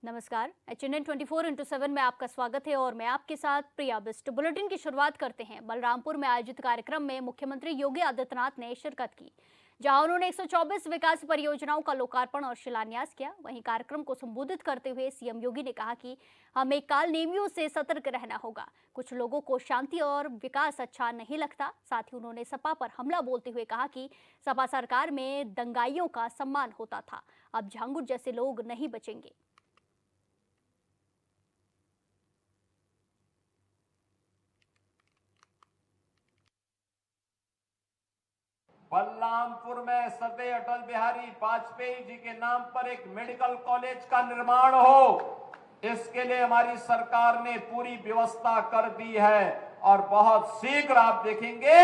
नमस्कार, HNN 24x7 में आपका स्वागत है और मैं आपके साथ प्रिया बिस्ट। बुलेटिन की शुरुआत करते हैं। बलरामपुर में आयोजित कार्यक्रम में मुख्यमंत्री योगी आदित्यनाथ ने शिरकत की, जहां उन्होंने 124 विकास परियोजनाओं का लोकार्पण और शिलान्यास किया। वहीं कार्यक्रम को संबोधित करते हुए सीएम योगी ने कहा कि हमें कालनेमियों से सतर्क रहना होगा। कुछ लोगों को शांति और विकास अच्छा नहीं लगता। साथ ही उन्होंने सपा पर हमला बोलते हुए कहा कि सपा सरकार में दंगाइयों का सम्मान होता था, अब झांगुर जैसे लोग नहीं बचेंगे। बलरामपुर में सरदार अटल बिहारी वाजपेयी जी के नाम पर एक मेडिकल कॉलेज का निर्माण हो, इसके लिए हमारी सरकार ने पूरी व्यवस्था कर दी है और बहुत शीघ्र आप देखेंगे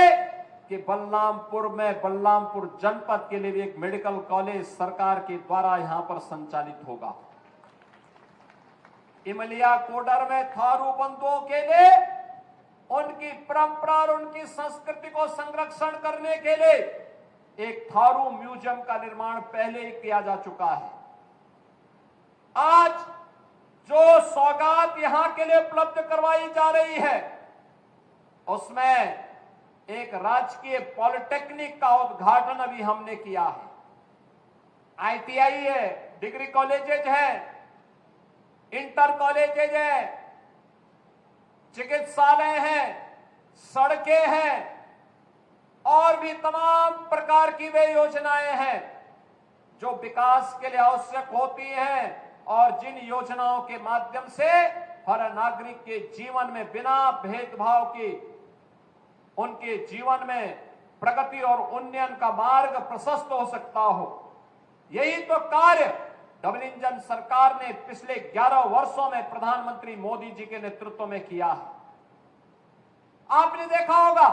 कि बलरामपुर जनपद के लिए भी एक मेडिकल कॉलेज सरकार के द्वारा यहां पर संचालित होगा। इमलिया कोडर में थारू बंधुओं के लिए उनकी परंपरा और उनकी संस्कृति को संरक्षण करने के लिए एक थारू म्यूजियम का निर्माण पहले ही किया जा चुका है। आज जो सौगात यहां के लिए उपलब्ध करवाई जा रही है, उसमें एक राजकीय पॉलिटेक्निक का उद्घाटन अभी हमने किया है। ITI है, डिग्री कॉलेजेज है, इंटर कॉलेजेज है, चिकित्सालय हैं, सड़कें हैं और भी तमाम प्रकार की वे योजनाएं हैं जो विकास के लिए आवश्यक होती हैं और जिन योजनाओं के माध्यम से हर नागरिक के जीवन में बिना भेदभाव के उनके जीवन में प्रगति और उन्नयन का मार्ग प्रशस्त हो सकता हो। यही तो कार्य डबल इंजन सरकार ने पिछले 11 वर्षों में प्रधानमंत्री मोदी जी के नेतृत्व में किया है। आपने देखा होगा,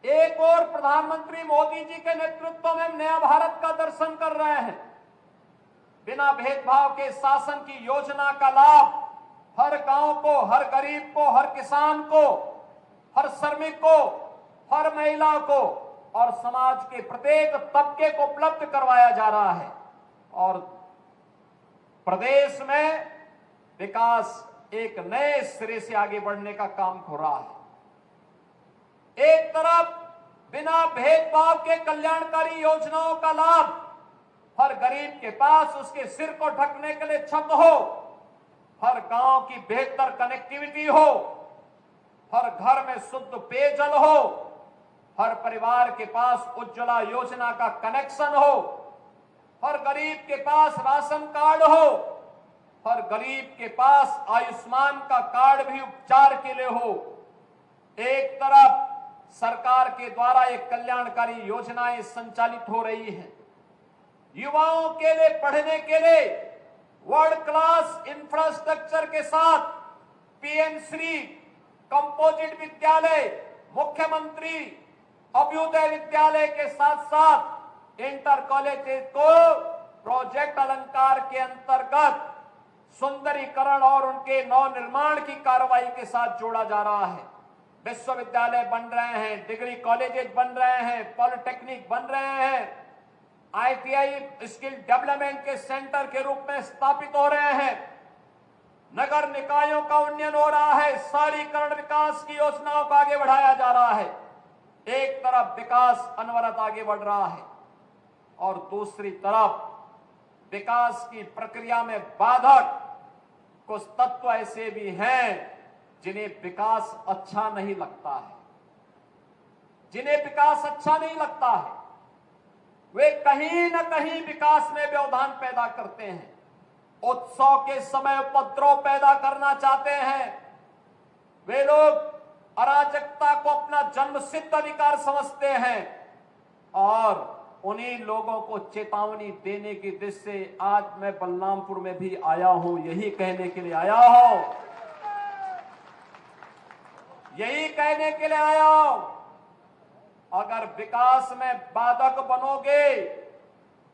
एक और प्रधानमंत्री मोदी जी के नेतृत्व में नया भारत का दर्शन कर रहे हैं। बिना भेदभाव के शासन की योजना का लाभ हर गांव को, हर गरीब को, हर किसान को, हर श्रमिक को, हर महिला को और समाज के प्रत्येक तबके को उपलब्ध करवाया जा रहा है और प्रदेश में विकास एक नए सिरे से आगे बढ़ने का काम हो रहा है। एक तरफ बिना भेदभाव के कल्याणकारी योजनाओं का लाभ हर गरीब के पास उसके सिर को ढकने के लिए छत हो, हर गांव की बेहतर कनेक्टिविटी हो, हर घर में शुद्ध पेयजल हो, हर परिवार के पास उज्ज्वला योजना का कनेक्शन हो, हर गरीब के पास राशन कार्ड हो, हर गरीब के पास आयुष्मान का कार्ड भी उपचार के लिए हो। एक तरफ सरकार के द्वारा एक कल्याणकारी योजनाएं संचालित हो रही हैं, युवाओं के लिए पढ़ने के लिए वर्ल्ड क्लास इंफ्रास्ट्रक्चर के साथ PM श्री कंपोजिट विद्यालय, मुख्यमंत्री अभ्युदय विद्यालय के साथ साथ इंटर कॉलेज को प्रोजेक्ट अलंकार के अंतर्गत सुंदरीकरण और उनके नवनिर्माण की कार्रवाई के साथ जोड़ा जा रहा है। विश्वविद्यालय बन रहे हैं, डिग्री कॉलेजेस बन रहे हैं, पॉलिटेक्निक बन रहे हैं, ITI स्किल डेवलपमेंट के सेंटर के रूप में स्थापित हो रहे हैं, नगर निकायों का उन्नयन हो रहा है, शहरीकरण विकास की योजनाओं को आगे बढ़ाया जा रहा है। एक तरफ विकास अनवरत आगे बढ़ रहा है और दूसरी तरफ विकास की प्रक्रिया में बाधक कुछ तत्व ऐसे भी हैं जिन्हें विकास अच्छा नहीं लगता है। जिन्हें विकास अच्छा नहीं लगता है वे कहीं न कहीं विकास में व्यवधान पैदा करते हैं, उत्सव के समय उपद्रव पैदा करना चाहते हैं। वे लोग अराजकता को अपना जन्मसिद्ध अधिकार समझते हैं और उन्हीं लोगों को चेतावनी देने की दृष्टि से आज मैं बलरामपुर में भी आया हूं, यही कहने के लिए आया हूं, यही कहने के लिए आया हूं। अगर विकास में बाधक बनोगे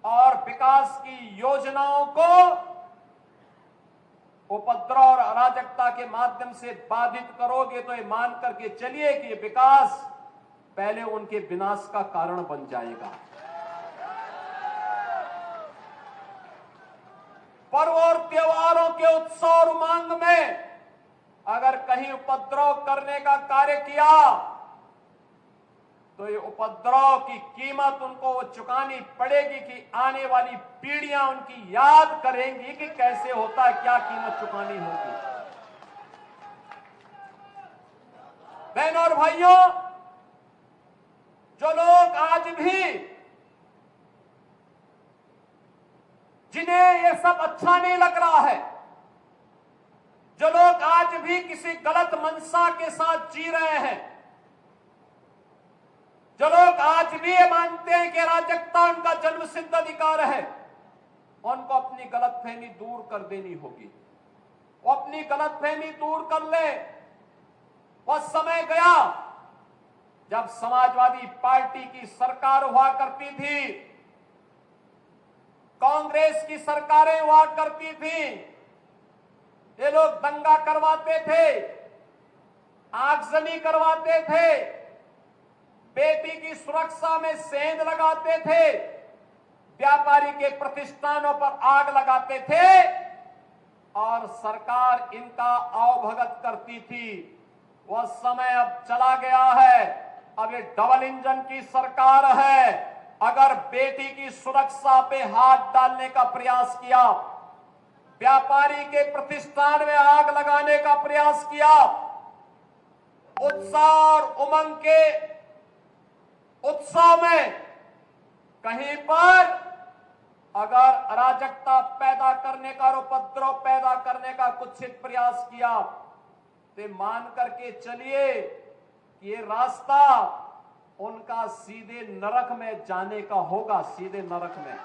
और विकास की योजनाओं को उपद्रव और अराजकता के माध्यम से बाधित करोगे तो ये मान करके चलिए कि ये विकास पहले उनके विनाश का कारण बन जाएगा। पर्व और त्योहारों के उत्सव और उमंग में अगर कहीं उपद्रव करने का कार्य किया तो ये उपद्रव की कीमत उनको वो चुकानी पड़ेगी कि आने वाली पीढ़ियां उनकी याद करेंगी कि कैसे होता है, क्या कीमत चुकानी होगी। बहनों और भाइयों, जो लोग आज भी जिन्हें ये सब अच्छा नहीं लग रहा है, जो लोग आज भी किसी गलत मंशा के साथ जी रहे हैं, जो लोग आज भी ये मानते हैं कि अराजकता उनका जन्मसिद्ध अधिकार है, उनको अपनी गलतफहमी दूर कर देनी होगी। वो अपनी गलतफहमी दूर कर ले। वह समय गया जब समाजवादी पार्टी की सरकार हुआ करती थी, कांग्रेस की सरकारें हुआ करती थी, ये लोग दंगा करवाते थे, आगजनी करवाते थे, बेटी की सुरक्षा में सेंध लगाते थे, व्यापारी के प्रतिष्ठानों पर आग लगाते थे और सरकार इनका अवभगत करती थी। वह समय अब चला गया है। अब ये डबल इंजन की सरकार है। अगर बेटी की सुरक्षा पे हाथ डालने का प्रयास किया, व्यापारी के प्रतिष्ठान में आग लगाने का प्रयास किया, उत्साह और उमंग के उत्सव में कहीं पर अगर अराजकता पैदा करने का और उपद्रव पैदा करने का कुत्सित प्रयास किया तो मान करके चलिए कि ये रास्ता उनका सीधे नरक में जाने का होगा, सीधे नरक में।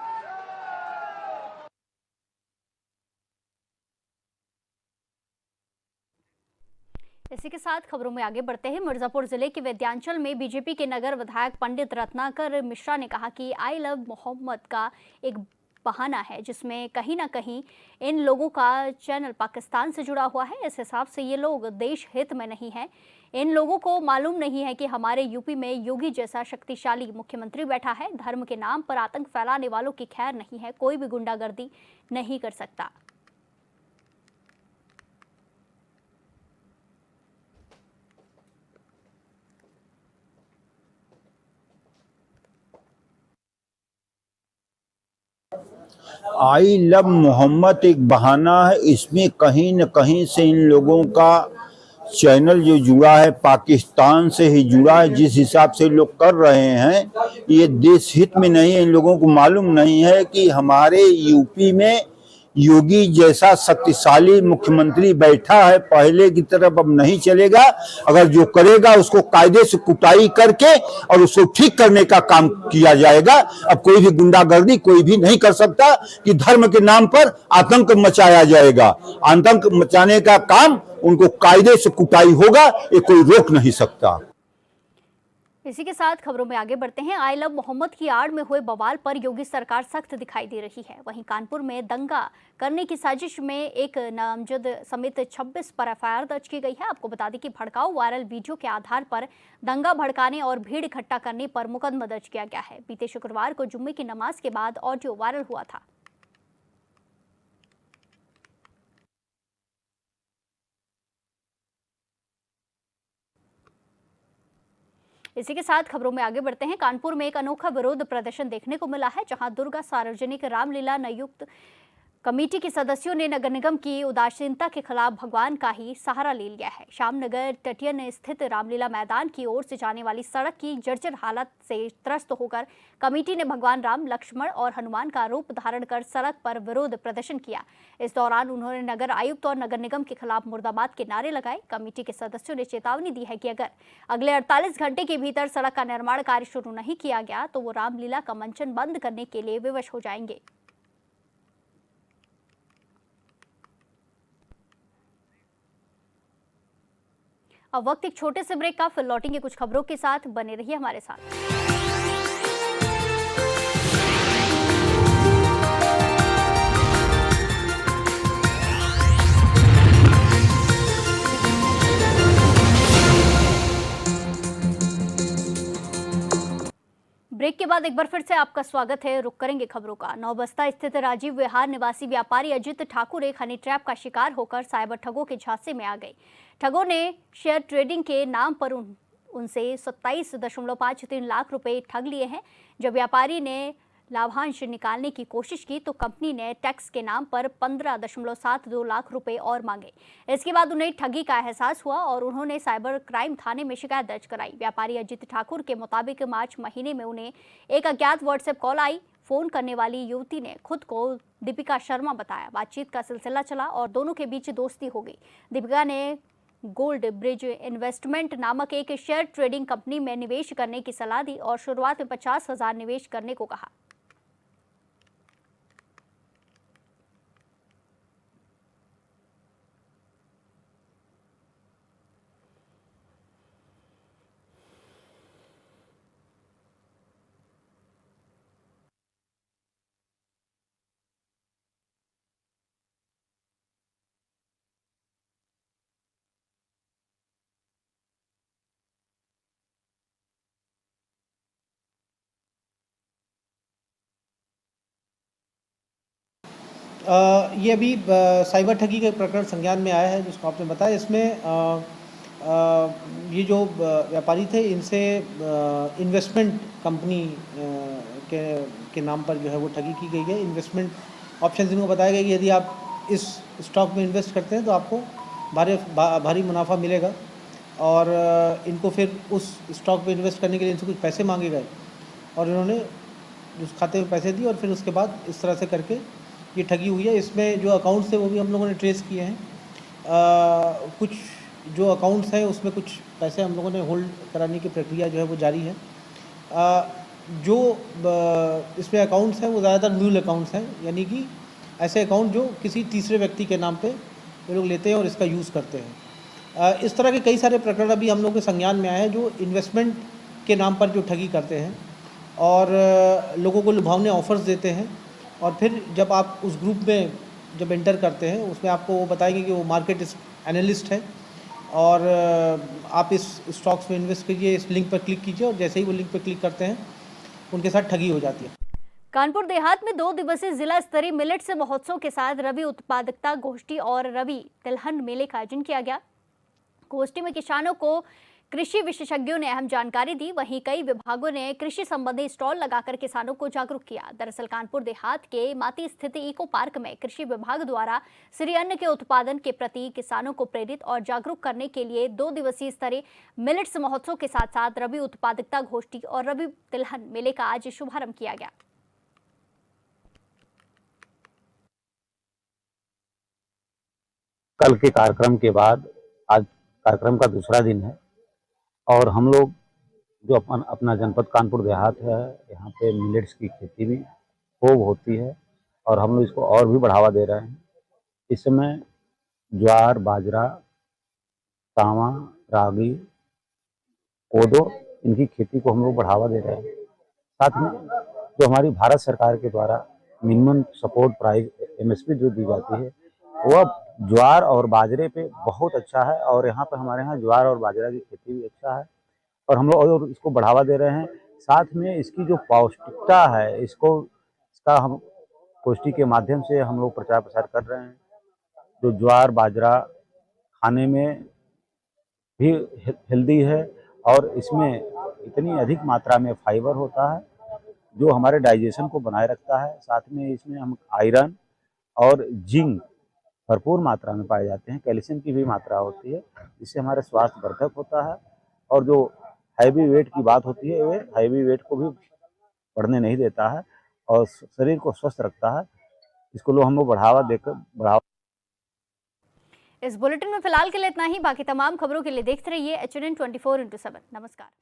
इसी के साथ खबरों में आगे बढ़ते हैं। मिर्जापुर जिले के विद्यांचल में बीजेपी के नगर विधायक पंडित रत्नाकर मिश्रा ने कहा कि आई लव मोहम्मद का एक बहाना है, जिसमें कहीं ना कहीं इन लोगों का चैनल पाकिस्तान से जुड़ा हुआ है। इस हिसाब से ये लोग देश हित में नहीं है। इन लोगों को मालूम नहीं है कि हमारे यूपी में योगी जैसा शक्तिशाली मुख्यमंत्री बैठा है। धर्म के नाम पर आतंक फैलाने वालों की खैर नहीं है। कोई भी गुंडागर्दी नहीं कर सकता। आई लव मोहम्मद एक बहाना है। इसमें कहीं न कहीं से इन लोगों का चैनल जो जुड़ा है पाकिस्तान से ही जुड़ा है। जिस हिसाब से लोग कर रहे हैं ये देश हित में नहीं है। इन लोगों को मालूम नहीं है कि हमारे यूपी में योगी जैसा शक्तिशाली मुख्यमंत्री बैठा है। पहले की तरफ अब नहीं चलेगा। अगर जो करेगा उसको कायदे से कुटाई करके और उसको ठीक करने का काम किया जाएगा। अब कोई भी गुंडागर्दी कोई भी नहीं कर सकता कि धर्म के नाम पर आतंक मचाया जाएगा। आतंक मचाने का काम उनको कायदे से कुटाई होगा, ये कोई रोक नहीं सकता। इसी के साथ खबरों में आगे बढ़ते हैं। आई लव मोहम्मद की आड़ में हुए बवाल पर योगी सरकार सख्त दिखाई दे रही है। वहीं कानपुर में दंगा करने की साजिश में एक नामजद समेत 26 पर एफआईआर दर्ज की गई है। आपको बता दें कि भड़काऊ वायरल वीडियो के आधार पर दंगा भड़काने और भीड़ इकट्ठा करने पर मुकदमा दर्ज किया गया है। बीते शुक्रवार को जुम्मे की नमाज के बाद ऑडियो वायरल हुआ था। इसी के साथ खबरों में आगे बढ़ते हैं। कानपुर में एक अनोखा विरोध प्रदर्शन देखने को मिला है, जहां दुर्गा सार्वजनिक रामलीला संयुक्त कमेटी के सदस्यों ने नगर निगम की उदासीनता के खिलाफ भगवान का ही सहारा ले लिया है। श्यामनगर तटियन स्थित रामलीला मैदान की ओर से जाने वाली सड़क की जर्जर हालत से त्रस्त होकर कमेटी ने भगवान राम, लक्ष्मण और हनुमान का रूप धारण कर सड़क पर विरोध प्रदर्शन किया। इस दौरान उन्होंने नगर आयुक्त और नगर निगम के खिलाफ मुर्दाबाद के नारे लगाए। कमेटी के सदस्यों ने चेतावनी दी है कि अगर अगले 48 घंटे के भीतर सड़क का निर्माण कार्य शुरू नहीं किया गया तो वो रामलीला का मंचन बंद करने के लिए विवश हो जाएंगे। अब वक्त एक छोटे से ब्रेक का, फिर लौटेंगे कुछ खबरों के साथ। बने रहिए हमारे साथ। ब्रेक के बाद एक बार फिर से आपका स्वागत है। रुक करेंगे खबरों का। नौबस्ता स्थित राजीव विहार निवासी व्यापारी अजित ठाकुर एक हनी ट्रैप का शिकार होकर साइबर ठगों के झांसे में आ गए। ठगों ने शेयर ट्रेडिंग के नाम पर उनसे 27.53 लाख रुपए ठग लिए हैं। जब व्यापारी ने लाभांश निकालने की कोशिश की तो कंपनी ने टैक्स के नाम पर 15.72 लाख रुपए और मांगे। इसके बाद उन्हें ठगी का एहसास हुआ और उन्होंने साइबर क्राइम थाने में शिकायत दर्ज कराई। व्यापारी अजित ठाकुर के मुताबिक मार्च महीने में उन्हें एक अज्ञात व्हाट्सएप कॉल आई। फोन करने वाली युवती ने खुद को दीपिका शर्मा बताया। बातचीत का सिलसिला चला और दोनों के बीच दोस्ती हो गई। दीपिका ने गोल्ड ब्रिज इन्वेस्टमेंट नामक एक शेयर ट्रेडिंग कंपनी में निवेश करने की सलाह दी और शुरुआत में 50,000 निवेश करने को कहा। ये अभी साइबर ठगी के प्रकरण संज्ञान में आया है जिसको आपने बताया। इसमें ये जो व्यापारी थे इनसे इन्वेस्टमेंट कंपनी के नाम पर जो है वो ठगी की गई है। इन्वेस्टमेंट ऑप्शन इनको बताया गया कि यदि आप इस स्टॉक में इन्वेस्ट करते हैं तो आपको भारी मुनाफा मिलेगा और इनको फिर उस स्टॉक में इन्वेस्ट करने के लिए इनसे कुछ पैसे मांगे गए और इन्होंने उस खाते में पैसे दिए और फिर उसके बाद इस तरह से करके ये ठगी हुई है। इसमें जो अकाउंट्स है वो भी हम लोगों ने ट्रेस किए हैं। कुछ जो अकाउंट्स हैं उसमें कुछ पैसे हम लोगों ने होल्ड कराने की प्रक्रिया जो है वो जारी है। जो इसमें अकाउंट्स हैं वो ज़्यादातर म्यूल अकाउंट्स हैं, यानी कि ऐसे अकाउंट जो किसी तीसरे व्यक्ति के नाम पे ये लोग लेते हैं और इसका यूज़ करते हैं। इस तरह के कई सारे प्रकरण अभी हम लोग के संज्ञान में आए हैं जो इन्वेस्टमेंट के नाम पर जो ठगी करते हैं और लोगों को लुभावने ऑफर्स देते हैं और फिर जब आप उस ग्रुप में जब एंटर करते हैं उसमें आपको वो बताएंगे कि वो मार्केट एनालिस्ट है और आप इस स्टॉक्स में इन्वेस्ट कीजिए, इस लिंक पर क्लिक कीजिए और जैसे ही वो लिंक पर क्लिक करते हैं उनके साथ ठगी हो जाती है। कानपुर देहात में 2 दिवसीय जिला स्तरीय मिलेट्स महोत्सव के साथ रबी उत्पादकता गोष्ठी और रबी तिलहन मेले का आयोजन किया गया। गोष्ठी में किसानों को कृषि विशेषज्ञों ने अहम जानकारी दी। वहीं कई विभागों ने कृषि संबंधी स्टॉल लगाकर किसानों को जागरूक किया। दरअसल कानपुर देहात के माती स्थित इको पार्क में कृषि विभाग द्वारा श्री अन्न के उत्पादन के प्रति किसानों को प्रेरित और जागरूक करने के लिए 2 दिवसीय स्तरीय मिलेट्स महोत्सव के साथ साथ रबी उत्पादकता गोष्ठी और रबी तिलहन मेले का आज शुभारंभ किया गया। कल के कार्यक्रम के बाद आज कार्यक्रम का दूसरा दिन है और हम लोग जो अपना जनपद कानपुर देहात है, यहाँ पे मिलेट्स की खेती भी खूब होती है और हम लोग इसको और भी बढ़ावा दे रहे हैं। इस समय ज्वार, बाजरा, तांवा, रागी, कोदो इनकी खेती को हम लोग बढ़ावा दे रहे हैं। साथ में जो हमारी भारत सरकार के द्वारा मिनिमम सपोर्ट प्राइस MSP जो दी जाती है वह ज्वार और बाजरे पे बहुत अच्छा है और यहाँ पे हमारे यहाँ ज्वार और बाजरा की खेती भी अच्छा है और हम लोग और इसको बढ़ावा दे रहे हैं। साथ में इसकी जो पौष्टिकता है इसका हम गोष्ठी के माध्यम से हम लोग प्रचार प्रसार कर रहे हैं। जो ज्वार बाजरा खाने में भी हेल्दी है और इसमें इतनी अधिक मात्रा में फाइबर होता है जो हमारे डाइजेशन को बनाए रखता है। साथ में इसमें हम आयरन और जिंक भरपूर मात्रा में पाए जाते हैं। कैल्शियम की भी मात्रा होती है जिससे हमारे स्वास्थ्य वर्धक होता है और जो हैवी वेट की बात होती है वे हैवी वेट को भी बढ़ने नहीं देता है और शरीर को स्वस्थ रखता है। इसको लोग हम लोग बढ़ावा। इस बुलेटिन में फिलहाल के लिए इतना ही। बाकी तमाम खबरों के लिए देखते रहिए HNN 24/7। नमस्कार।